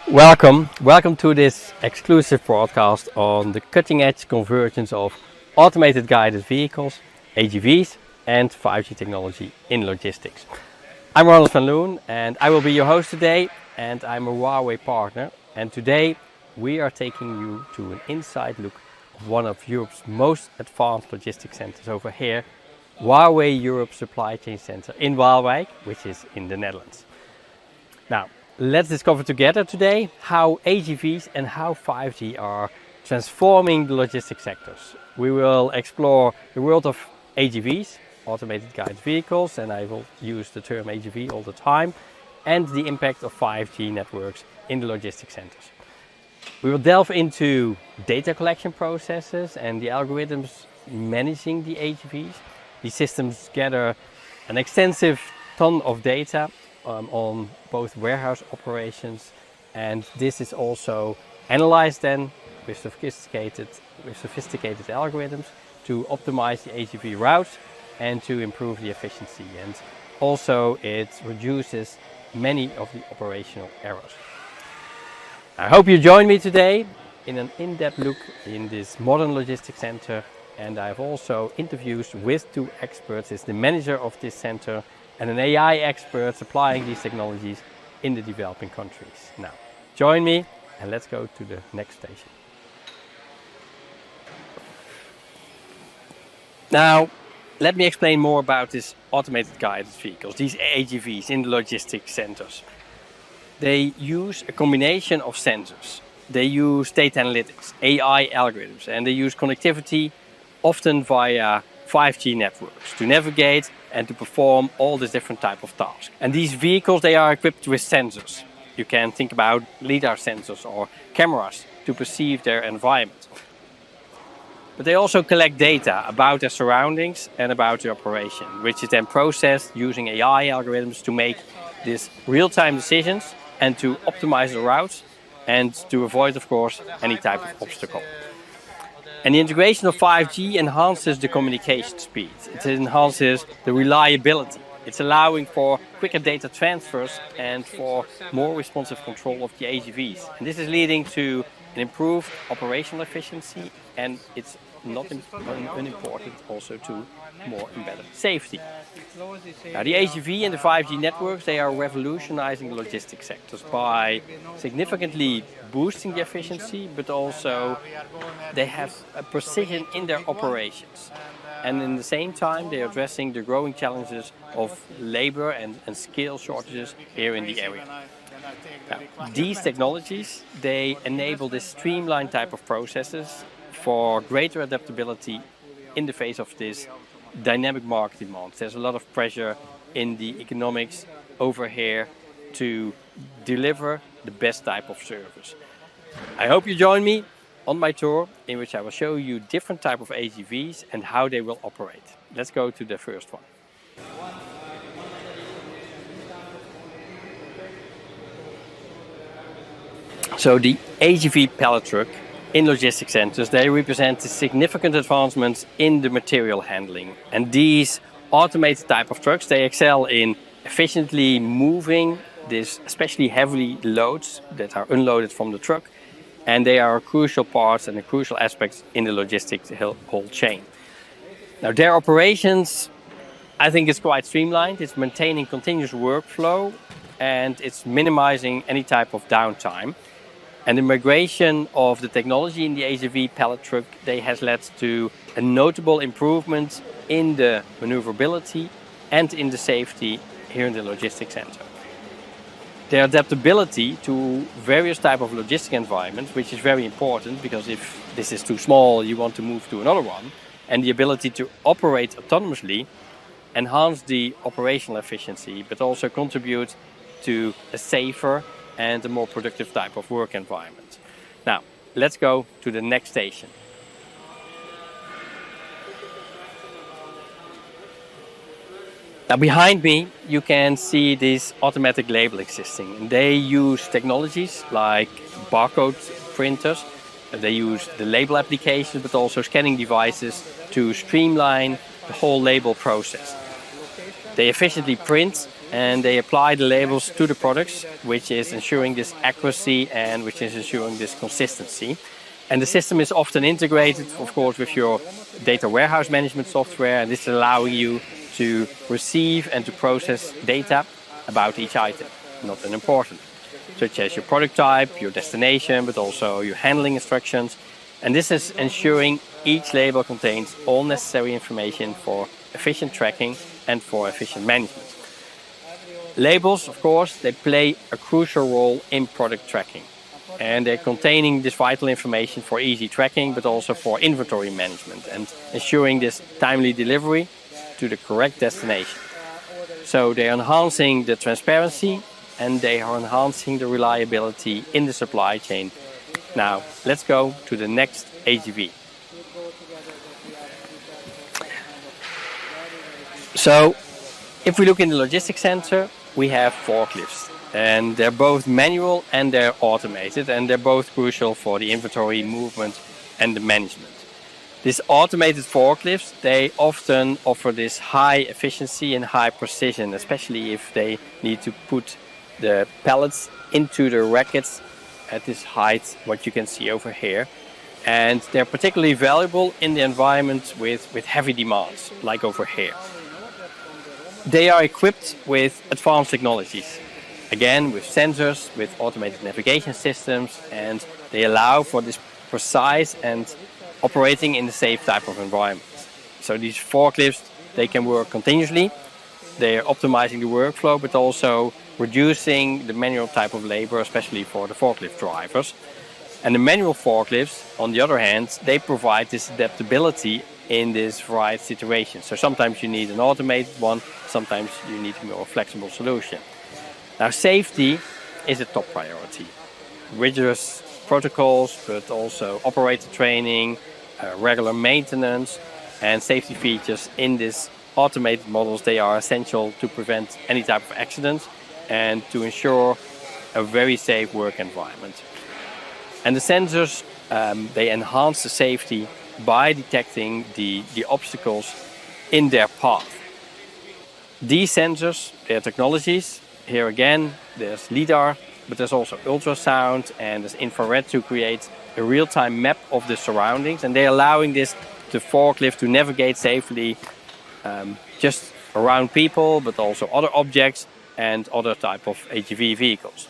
Welcome to this exclusive broadcast on the cutting edge convergence of automated guided vehicles, AGVs and 5G technology in logistics. I'm Ronald van Loon and I will be your host today, and I'm a Huawei partner, and today we are taking you to an inside look of one of Europe's most advanced logistics centers over here, Huawei Europe Supply Chain Center in Waalwijk, which is in the Netherlands. Now, let's discover together today how AGVs and how 5G are transforming the logistics sectors. We will explore the world of AGVs, automated guided vehicles, and I will use the term AGV all the time, and the impact of 5G networks in the logistics centers. We will delve into data collection processes and the algorithms managing the AGVs. These systems gather an extensive ton of data on both warehouse operations, and this is also analyzed then with sophisticated algorithms to optimize the AGV routes and to improve the efficiency, and also it reduces many of the operational errors. I hope you join me today in an in-depth look in this modern logistics center, and I have also interviews with two experts. It's the manager of this center and an AI expert applying these technologies in the developing countries. Now, join me and let's go to the next station. Now, let me explain more about these automated guided vehicles, these AGVs in the logistics centers. They use a combination of sensors. They use data analytics, AI algorithms, and they use connectivity, often via 5G networks, to navigate and to perform all these different type of tasks. And these vehicles, they are equipped with sensors. You can think about LiDAR sensors or cameras to perceive their environment. But they also collect data about their surroundings and about the operation, which is then processed using AI algorithms to make these real-time decisions and to optimize the routes and to avoid, of course, any type of obstacle. And the integration of 5G enhances the communication speed. It enhances the reliability. It's allowing for quicker data transfers and for more responsive control of the AGVs. And this is leading to an improved operational efficiency, and it's not unimportant also to more embedded safety. Now, the AGV and the 5G networks, they are revolutionizing the logistics sectors by significantly boosting the efficiency, but also they have a precision in their operations. And in the same time, they are addressing the growing challenges of labor and skill shortages here in the area. Now, these technologies, they enable this streamlined type of processes for greater adaptability in the face of this dynamic market demand. There's a lot of pressure in the economics over here to deliver the best type of service. I hope you join me on my tour, in which I will show you different type of AGVs and how they will operate. Let's go to the first one. So the AGV pallet truck in logistics centers, they represent significant advancements in the material handling. And these automated type of trucks, they excel in efficiently moving these especially heavy loads that are unloaded from the truck, and they are crucial parts and a crucial aspects in the logistics whole chain. Now, their operations, I think, is quite streamlined. It's maintaining continuous workflow and it's minimizing any type of downtime. And the migration of the technology in the AGV pallet truck, they has led to a notable improvement in the maneuverability and in the safety here in the logistics center. Their adaptability to various type of logistic environments, which is very important, because if this is too small, you want to move to another one, and the ability to operate autonomously enhance the operational efficiency, but also contribute to a safer and a more productive type of work environment. Now, let's go to the next station. Now, behind me, you can see this automatic labeling system. And they use technologies like barcode printers. They use the label applications, but also scanning devices to streamline the whole label process. They efficiently print and they apply the labels to the products, which is ensuring this accuracy and which is ensuring this consistency. And the system is often integrated, of course, with your data warehouse management software, and this is allowing you to receive and to process data about each item, not unimportant, such as your product type, your destination, but also your handling instructions. And this is ensuring each label contains all necessary information for efficient tracking and for efficient management. Labels, of course, they play a crucial role in product tracking. And they're containing this vital information for easy tracking, but also for inventory management and ensuring this timely delivery to the correct destination. So they're enhancing the transparency and they are enhancing the reliability in the supply chain. Now, let's go to the next HVV. So, if we look in the logistics center, we have forklifts. And they're both manual and they're automated, and they're both crucial for the inventory movement and the management. These automated forklifts, they often offer this high efficiency and high precision, especially if they need to put the pallets into the rackets at this height, what you can see over here. And they're particularly valuable in the environment with heavy demands, like over here. They are equipped with advanced technologies. Again, with sensors, with automated navigation systems, and they allow for this precise and operating in a safe type of environment. So these forklifts, they can work continuously. They are optimizing the workflow, but also reducing the manual type of labor, especially for the forklift drivers. And the manual forklifts, on the other hand, they provide this adaptability in this variety situation. So sometimes you need an automated one, sometimes you need a more flexible solution. Now, safety is a top priority. Rigorous protocols, but also operator training, regular maintenance, and safety features in these automated models, they are essential to prevent any type of accident and to ensure a very safe work environment. And the sensors, they enhance the safety by detecting the obstacles in their path. These sensors, their technologies, here again, there's LiDAR, but there's also ultrasound and there's infrared to create a real-time map of the surroundings. And they're allowing the forklift to navigate safely just around people, but also other objects and other type of HGV vehicles.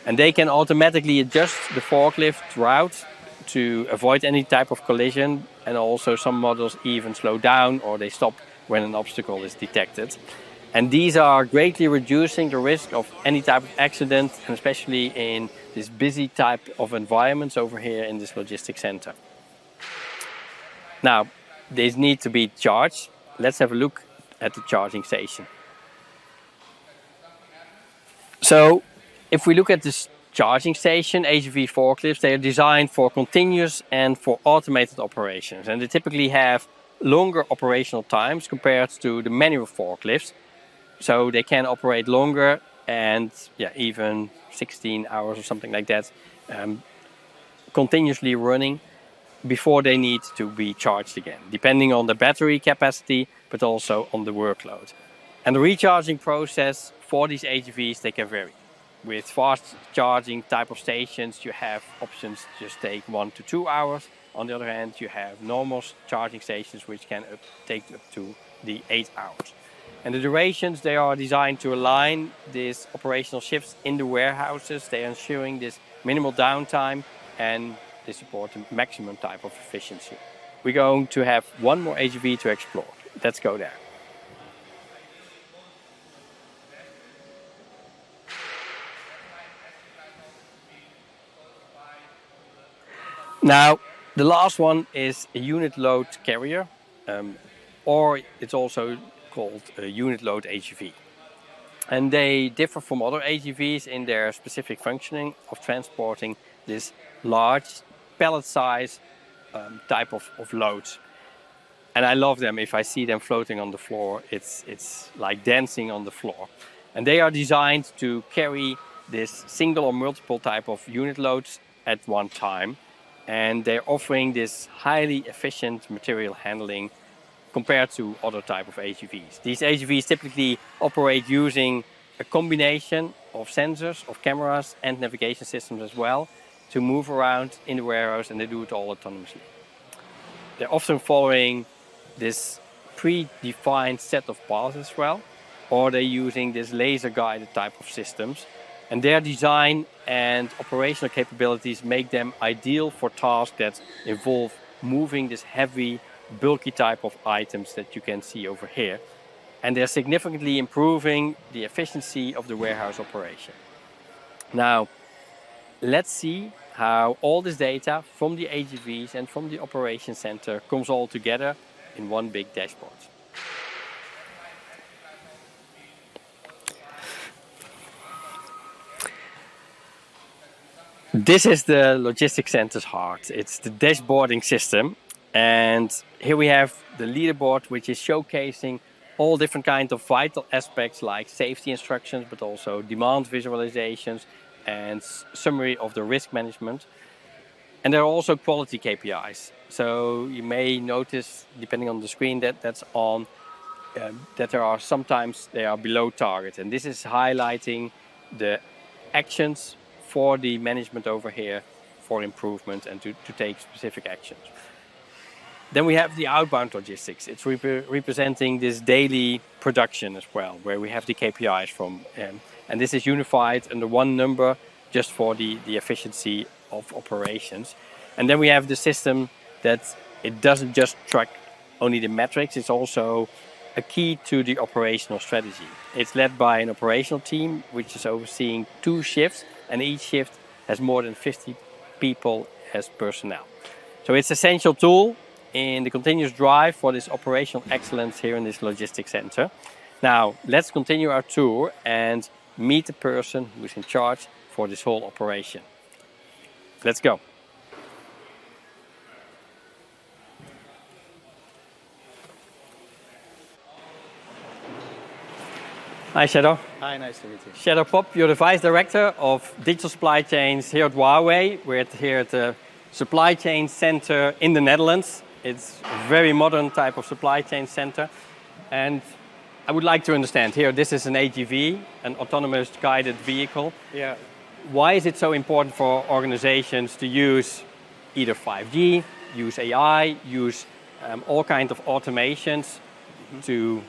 And they can automatically adjust the forklift route to avoid any type of collision, and also some models even slow down or they stop when an obstacle is detected. And these are greatly reducing the risk of any type of accident, and especially in this busy type of environments over here in this logistics center. Now, these need to be charged. Let's have a look at the charging station. So, if we look at this charging station, HVV forklifts, they are designed for continuous and for automated operations. And they typically have longer operational times compared to the manual forklifts. So they can operate longer and even 16 hours or something like that, continuously running before they need to be charged again, depending on the battery capacity, but also on the workload. And the recharging process for these HVVs, they can vary. With fast charging type of stations, you have options just take 1 to 2 hours. On the other hand, you have normal charging stations which can take up to the 8 hours. And the durations, they are designed to align these operational shifts in the warehouses. They are ensuring this minimal downtime and they support the maximum type of efficiency. We're going to have one more HVV to explore. Let's go there. Now, the last one is a unit load carrier, or it's also called a unit load HVV. And they differ from other HVVs in their specific functioning of transporting this large pallet size type of loads. And I love them. If I see them floating on the floor, it's like dancing on the floor. And they are designed to carry this single or multiple type of unit loads at one time. And they're offering this highly efficient material handling compared to other type of HVVs. These HVVs typically operate using a combination of sensors, of cameras and navigation systems as well to move around in the warehouse, and they do it all autonomously. They're often following this predefined set of paths as well, or they're using this laser guided type of systems, and their design and operational capabilities make them ideal for tasks that involve moving this heavy, bulky type of items that you can see over here. And they're significantly improving the efficiency of the warehouse operation. Now, let's see how all this data from the HVVs and from the operation center comes all together in one big dashboard. This is the logistics center's heart. It's the dashboarding system. And here we have the leaderboard, which is showcasing all different kinds of vital aspects like safety instructions, but also demand visualizations and summary of the risk management. And there are also quality KPIs. So you may notice, depending on the screen that's on, that there are sometimes they are below target. And this is highlighting the actions for the management over here for improvement and to take specific actions. Then we have the outbound logistics. It's representing this daily production as well, where we have the KPIs from. And this is unified under one number just for the efficiency of operations. And then we have the system that it doesn't just track only the metrics, it's also a key to the operational strategy. It's led by an operational team, which is overseeing 2 shifts, and each shift has more than 50 people as personnel. So it's an essential tool in the continuous drive for this operational excellence here in this logistics center. Now, let's continue our tour and meet the person who is in charge for this whole operation. Let's go. Hi, Sandor. Hi, nice to meet you. Sandor Papp, you're the Vice Director of Digital Supply Chains here at Huawei. We're here at the Supply Chain Center in the Netherlands. It's a very modern type of supply chain center. And I would like to understand here, this is an AGV, an autonomous guided vehicle. Yeah. Why is it so important for organizations to use either 5G, use AI, use all kinds of automations to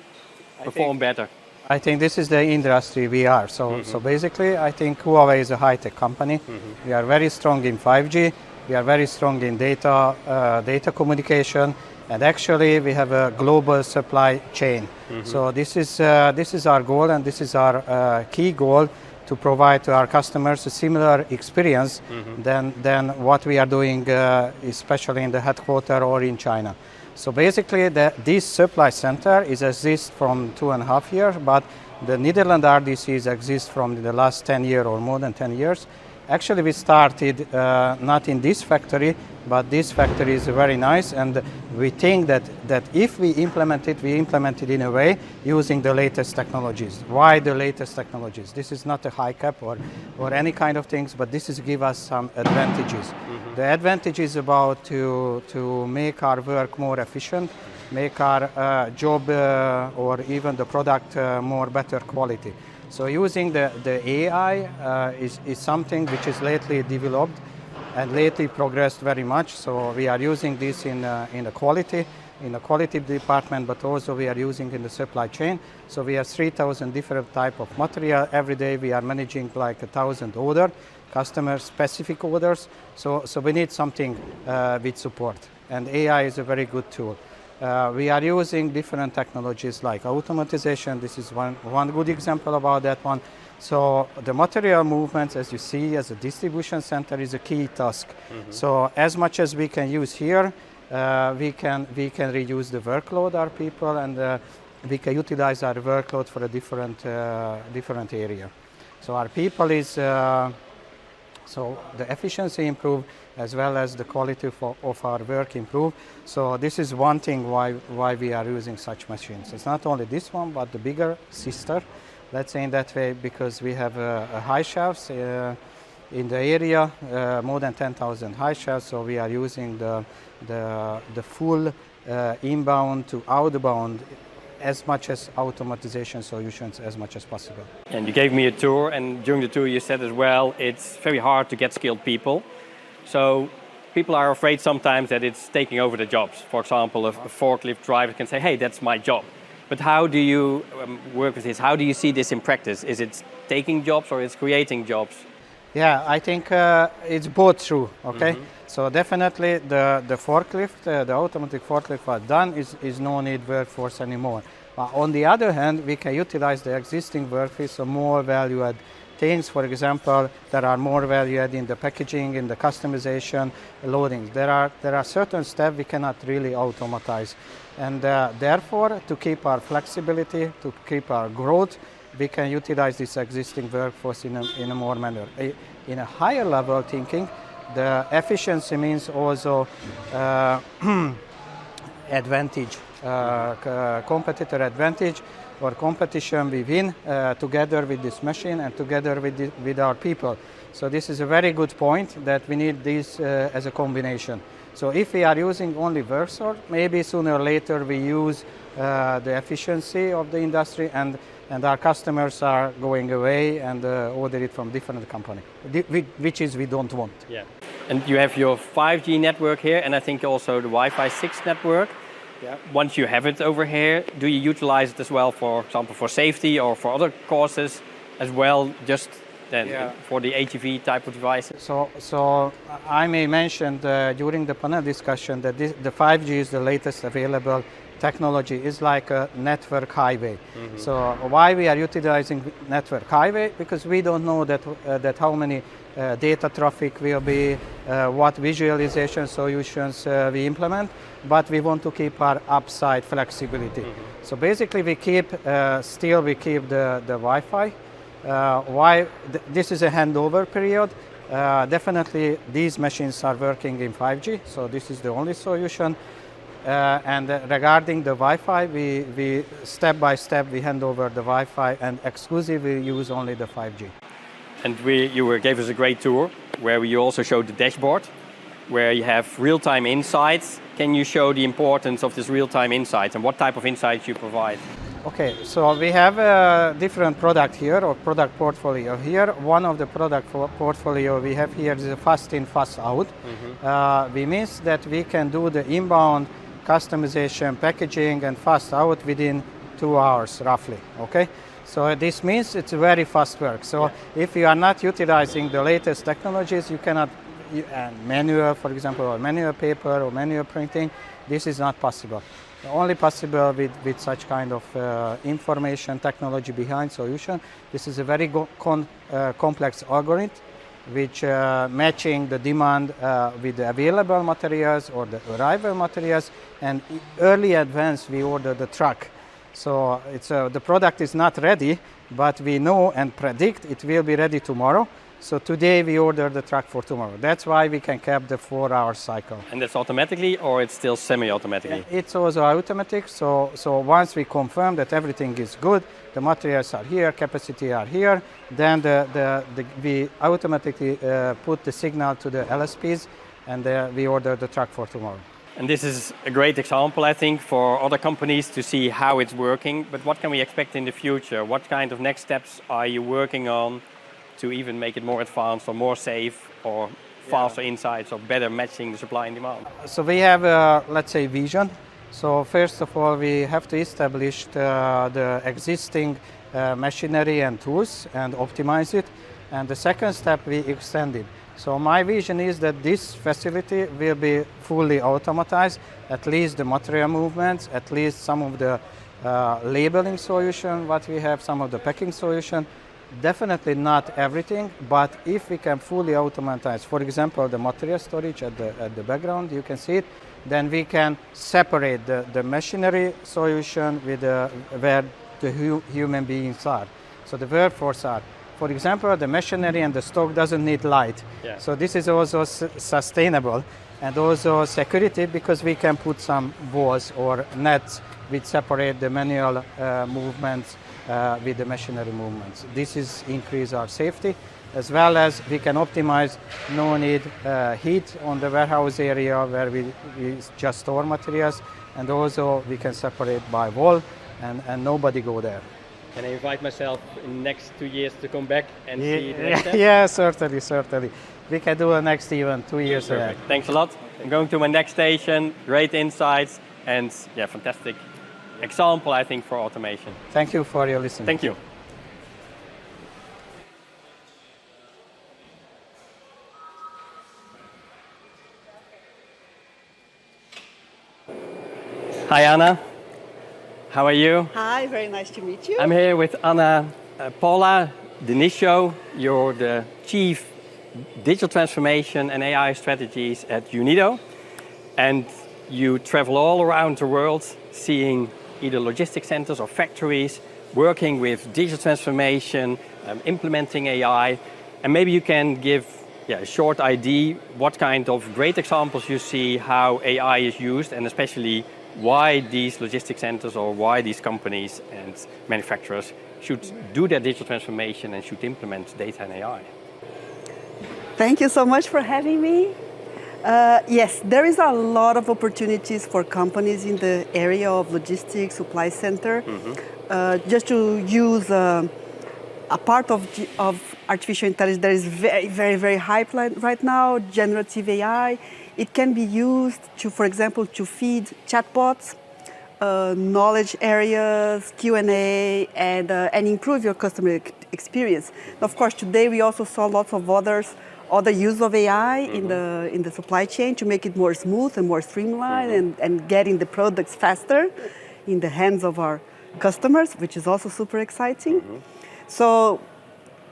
perform better? I think this is the industry we are. So basically, I think Huawei is a high-tech company. We are very strong in 5G. We are very strong in data communication, and actually we have a global supply chain. So this is our goal, and this is our key goal, to provide to our customers a similar experience than what we are doing, especially in the headquarters or in China. So basically, this supply center exists from 2.5 years, but the Netherlands RDCs exist from the last 10 years or more than 10 years. Actually, we started not in this factory, but this factory is very nice, and we think that if we implement it in a way using the latest technologies. Why the latest technologies? This is not a high cap or any kind of things, but this is give us some advantages. The advantage is about to make our work more efficient, make our job or even the product more better quality. So using the AI is something which is lately developed and lately progressed very much. So we are using this in the quality department, but also we are using in the supply chain. So we have 3,000 different type of material. Every day we are managing like 1,000 orders, customer specific orders. So we need something with support, and AI is a very good tool. We are using different technologies like automatization. This is one good example about that one. So the material movements, as you see, as a distribution center is a key task. So as much as we can use here, we can reduce the workload our people, and we can utilize our workload for a different area. So our people is so the efficiency improve, as well as the quality of our work improve. So this is one thing why we are using such machines. It's not only this one, but the bigger sister, let's say in that way, because we have high shelves in the area, more than 10,000 high shells. So we are using the full inbound to outbound as much as automatization solutions as much as possible. And you gave me a tour, and during the tour you said as well, it's very hard to get skilled people. So people are afraid sometimes that it's taking over the jobs. For example, a forklift driver can say, hey, that's my job. But how do you work with this? How do you see this in practice? Is it taking jobs or it's creating jobs? Yeah, I think it's both true, okay? So definitely the forklift, the automatic forklift was done, is no need workforce anymore. On the other hand, we can utilize the existing workforce for more value-add things. For example, there are more value-add in the packaging, in the customization, loading. There are certain steps we cannot really automatize. And therefore, to keep our flexibility, to keep our growth, we can utilize this existing workforce in a more manner. In a higher level thinking, the efficiency means also advantage, competitor advantage or competition we win together with this machine and together with our people. So this is a very good point that we need this as a combination. So if we are using only workforce, maybe sooner or later we use the efficiency of the industry and our customers are going away and order it from different company, which is we don't want. Yeah. And you have your 5G network here, and I think also the Wi-Fi 6 network. Yeah. Once you have it over here, do you utilize it as well, for example, for safety or for other causes as well, just then for the HVV type of devices? So I may mention during the panel discussion that the 5G is the latest available technology, is like a network highway. So why we are utilizing network highway? Because we don't know that how many data traffic will be, what visualization solutions we implement, but we want to keep our upside flexibility. So basically we keep the Wi-Fi. Why? This is a handover period. Definitely these machines are working in 5G, so this is the only solution. And regarding the Wi-Fi, we step by step we hand over the Wi-Fi and exclusively use only the 5G. And you gave us a great tour where you also showed the dashboard, where you have real-time insights. Can you show the importance of this real-time insights and what type of insights you provide? Okay, so we have a different product here, or product portfolio here. One of the product portfolio we have here is a fast in, fast out. We means that we can do the inbound customization, packaging, and fast out within 2 hours roughly, okay? So this means it's very fast work. So if you are not utilizing the latest technologies, you cannot, manual, for example, or manual paper or manual printing, this is not possible. Only possible with such kind of information technology behind solution. This is a very complex algorithm which matching the demand with the available materials or the arrival materials, and early advance we order the truck. So it's the product is not ready, but we know and predict it will be ready tomorrow. So today we order the truck for tomorrow. That's why we can cap the 4-hour cycle. And that's automatically, or it's still semi-automatically? It's also automatic. So once we confirm that everything is good, the materials are here, capacity are here, then we automatically put the signal to the LSPs, and we order the truck for tomorrow. And this is a great example, I think, for other companies to see how it's working. But what can we expect in the future? What kind of next steps are you working on to even make it more advanced or more safe or faster insights or better matching the supply and demand? So we have, let's say, vision. So first of all, we have to establish the existing machinery and tools and optimize it. And the second step, we extend it. So my vision is that this facility will be fully automatized, at least the material movements, at least some of the labeling solution, what we have, some of the packing solution. Definitely not everything, but if we can fully automatize, for example, the material storage at the background, you can see it, then we can separate the machinery solution with where the human beings are. So the workforce are. For example, the machinery and the stock doesn't need light. Yeah. So this is also sustainable and also security, because we can put some walls or nets which separate the manual movements with the machinery movements. This is increase our safety. as well as we can optimize no need heat on the warehouse area where we just store materials, and also we can separate by wall and nobody go there. Can I invite myself in the next 2 years to come back and see the next step? Yeah, certainly. We can do a next event 2 years ahead. Thanks a lot. I'm going to my next station, great insights, and yeah, fantastic example, I think, for automation. Thank you for your listening. Thank you. Hi Anna, how are you? Hi, very nice to meet you. I'm here with Anna Paula, the Nishio. You're the Chief Digital Transformation and AI Strategies at UNIDO. And you travel all around the world seeing either logistics centers or factories, working with digital transformation, implementing AI. And maybe you can give a short idea what kind of great examples you see how AI is used, and especially why these logistics centers or why these companies and manufacturers should do their digital transformation and should implement data and AI. Thank you so much for having me. Yes, there is a lot of opportunities for companies in the area of logistics, supply center. Just to use a part of artificial intelligence that is very hype right now, generative AI. It can be used to, for example, to feed chatbots, knowledge areas, Q&A, and improve your customer experience. Of course, today we also saw lots of other use of AI in the supply chain to make it more smooth and more streamlined and getting the products faster in the hands of our customers, which is also super exciting. So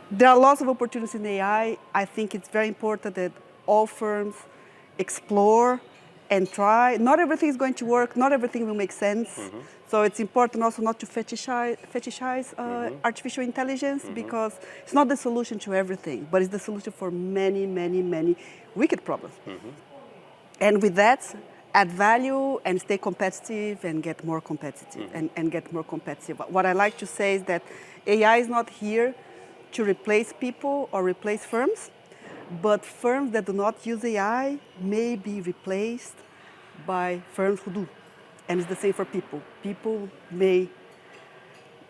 there are lots of opportunities in AI. I think it's very important that all firms explore and try. Not everything is going to work, not everything will make sense. So it's important also not to fetishize artificial intelligence, because it's not the solution to everything, but it's the solution for many wicked problems. And with that, add value and stay competitive and get more competitive and get more competitive. What I like to say is that AI is not here to replace people or replace firms, but firms that do not use AI may be replaced by firms who do. And it's the same for people. People may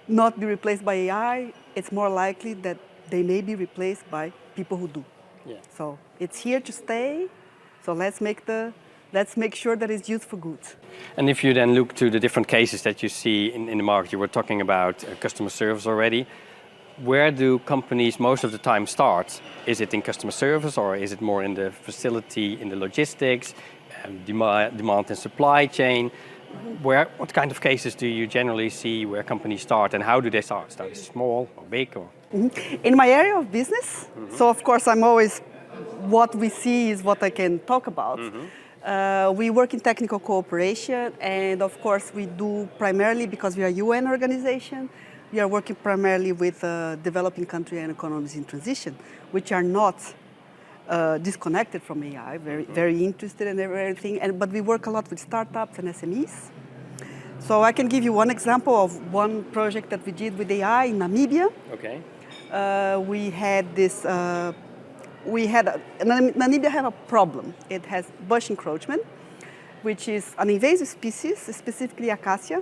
not be replaced by AI. It's more likely that they may be replaced by people who do. So it's here to stay. So let's make sure that it's used for good. And if you then look to the different cases that you see in the market, you were talking about customer service already. Where do companies most of the time start? Is it in customer service, or is it more in the facility, in the logistics, demand and supply chain? What kind of cases do you generally see where companies start, and how do they start? Start small or big? Or? In my area of business, so of course I'm always, what we see is what I can talk about. We work in technical cooperation, and of course we do primarily, because we are a UN organization, we are working primarily with developing countries and economies in transition, which are not disconnected from AI, very interested in everything. But we work a lot with startups and SMEs. So I can give you one example of one project that we did with AI in Namibia. Okay. Namibia had a problem. It has bush encroachment, which is an invasive species, specifically acacia,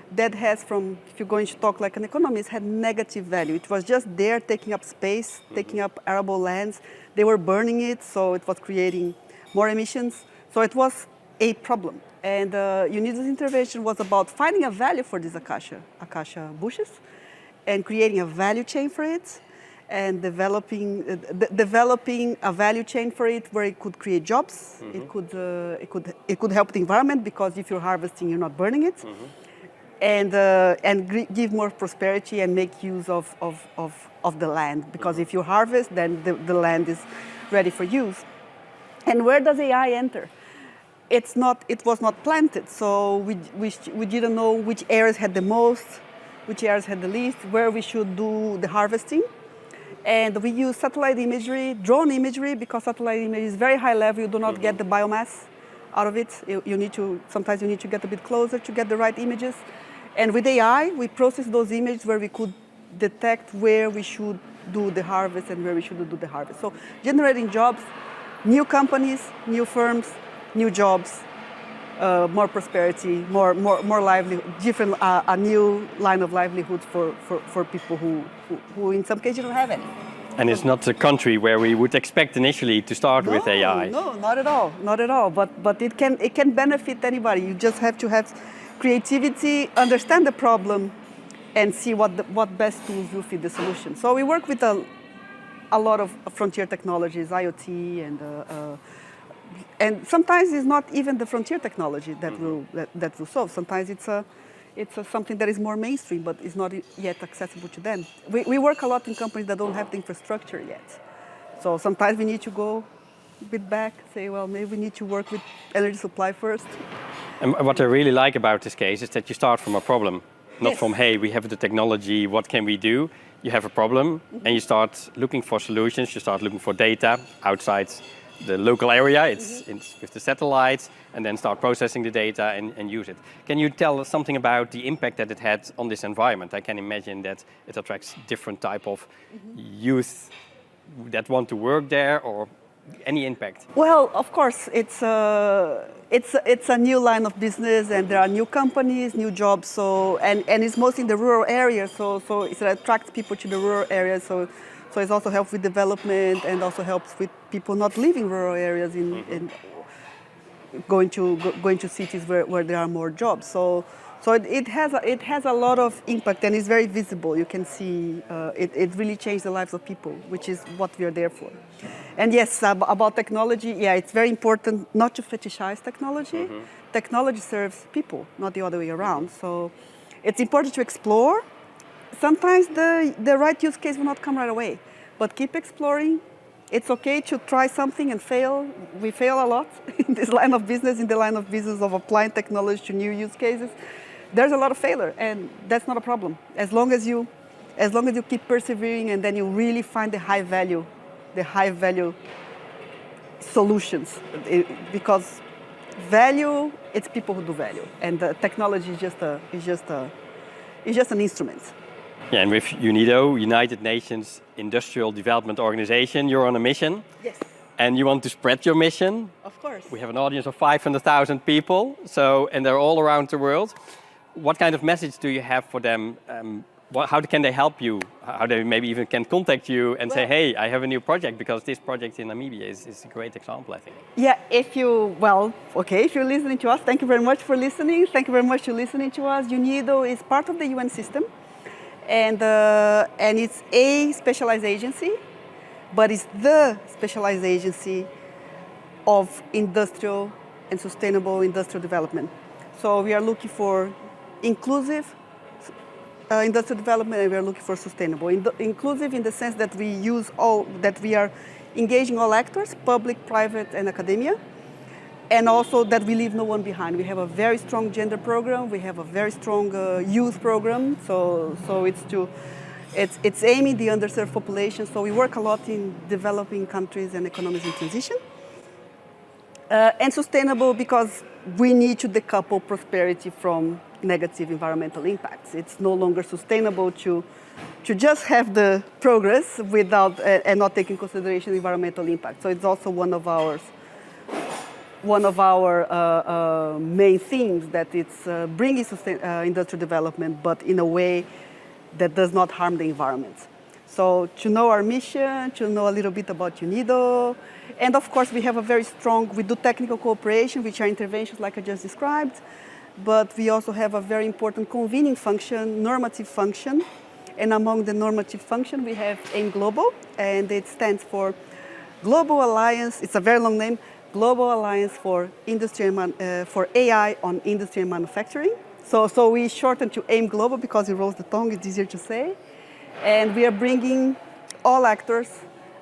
that has, if you're going to talk like an economist, had negative value. It was just there taking up space, taking up arable lands. They were burning it, so it was creating more emissions. So it was a problem. And UNIDO's intervention was about finding a value for these acacia bushes and creating a value chain for it, and developing a value chain for it where it could create jobs. It could help the environment, because if you're harvesting, you're not burning it. And give more prosperity and make use of the land, because if you harvest, then the land is ready for use. And where does AI enter? It was not planted, so we didn't know which areas had the most, which areas had the least, where we should do the harvesting. And we use satellite imagery, drone imagery, because satellite imagery is very high level. You do not get the biomass out of it. Sometimes you need to get a bit closer to get the right images. And with AI, we process those images where we could detect where we should do the harvest and where we shouldn't do the harvest. So generating jobs, new companies, new firms, new jobs, more prosperity, more livelihood, different, a new line of livelihood for people who in some cases don't have any. And it's not a country where we would expect initially to start with AI. No, not at all, not at all. But it can benefit anybody. You just have to have creativity, understand the problem, and see what best tools will fit the solution. So we work with a lot of frontier technologies, IoT, and sometimes it's not even the frontier technology that will solve. Sometimes it's something that is more mainstream, but is not yet accessible to them. We work a lot in companies that don't have the infrastructure yet. So sometimes we need to go a bit back, say, well, maybe we need to work with energy supply first. And what I really like about this case is that you start from a problem, not Yes. from, hey, we have the technology, what can we do? You have a problem and you start looking for solutions, you start looking for data outside the local area, it's with the satellites, and then start processing the data and use it. Can you tell us something about the impact that it had on this environment? I can imagine that it attracts different type of youth that want to work there, or any impact? Well, of course, it's a new line of business, and there are new companies, new jobs. So and it's mostly in the rural areas. So it attracts people to the rural areas. So it also helps with development, and also helps with people not living rural areas in going to cities where there are more jobs. So it has a lot of impact, and it's very visible. You can see it really changed the lives of people, which is what we are there for. And yes, about technology, yeah, it's very important not to fetishize technology. Technology serves people, not the other way around. So it's important to explore. Sometimes the right use case will not come right away, but keep exploring. It's okay to try something and fail. We fail a lot in this line of business, in the line of business of applying technology to new use cases. There's a lot of failure, and that's not a problem. As long as you keep persevering, and then you really find the high value solutions, because value, it's people who do value, and the technology is just an instrument. Yeah, and with UNIDO, United Nations Industrial Development Organization, you're on a mission. Yes. And you want to spread your mission. Of course. We have an audience of 500,000 people, and they're all around the world. What kind of message do you have for them? How can they help you? How they maybe even can contact you and say, hey, I have a new project, because this project in Namibia is a great example, I think. Yeah, if you're listening to us, thank you very much for listening. Thank you very much for listening to us. UNIDO is part of the UN system, and it's a specialized agency, but it's the specialized agency of industrial and sustainable industrial development. So we are looking for inclusive industrial development, and we are looking for sustainable. Inclusive in the sense that we are engaging all actors, public, private, and academia, and also that we leave no one behind. We have a very strong gender program. We have a very strong youth program. So it's aiming the underserved population. So we work a lot in developing countries and economies in transition. And sustainable because we need to decouple prosperity from negative environmental impacts. It's no longer sustainable to just have the progress without and not take in consideration environmental impact. So it's also one of our main themes, that it's bringing industrial development, but in a way that does not harm the environment. So to know our mission, to know a little bit about UNIDO, and of course we have we do technical cooperation, which are interventions like I just described, but we also have a very important convening function, normative function, and among the normative function we have AIM Global, and it stands for Global Alliance, it's a very long name, Global Alliance for for AI on Industry and Manufacturing. So we shorten to AIM Global because it rolls the tongue, it's easier to say. And we are bringing all actors,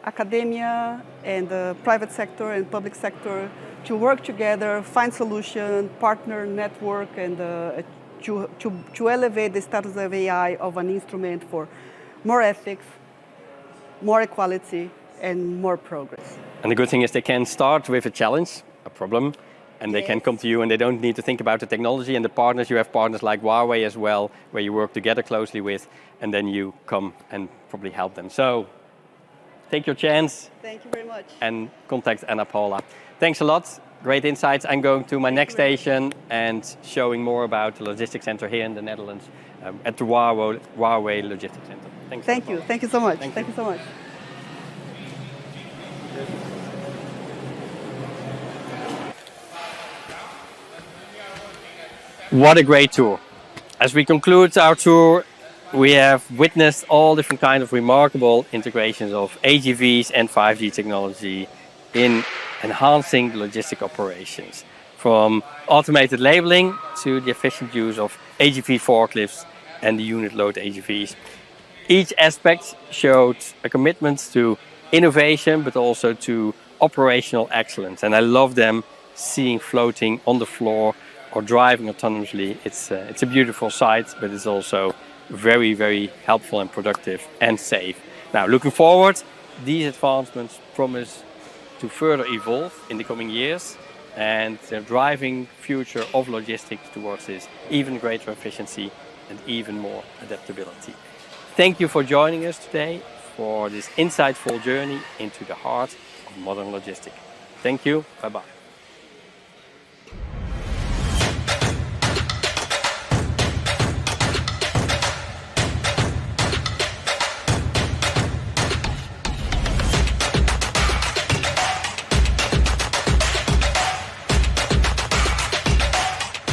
academia and the private sector and public sector, to work together, find solutions, partner, network, and to elevate the status of AI of an instrument for more ethics, more equality, and more progress. And the good thing is they can start with a challenge, a problem, and they can Yes. come to you and they don't need to think about the technology and the partners. You have partners like Huawei as well, where you work together closely with, and then you come and probably help them. So take your chance. Thank you very much. And contact Anna Paula. Thanks a lot. Great insights. I'm going to my next station and showing more about the logistics center here in the Netherlands at the Huawei Logistics Center. Thanks. Thank you. Thank you so much. Thank Thank you so much. What a great tour. As we conclude our tour, we have witnessed all different kinds of remarkable integrations of AGVs and 5G technology in enhancing logistic operations, from automated labeling to the efficient use of AGV forklifts and the unit load HVVs. Each aspect showed a commitment to innovation, but also to operational excellence. And I love them seeing floating on the floor or driving autonomously. It's a beautiful sight, but it's also very, very helpful and productive and safe. Now, looking forward, these advancements promise to further evolve in the coming years, and the driving future of logistics towards this even greater efficiency and even more adaptability. Thank you for joining us today for this insightful journey into the heart of modern logistics. Thank you. Bye-bye.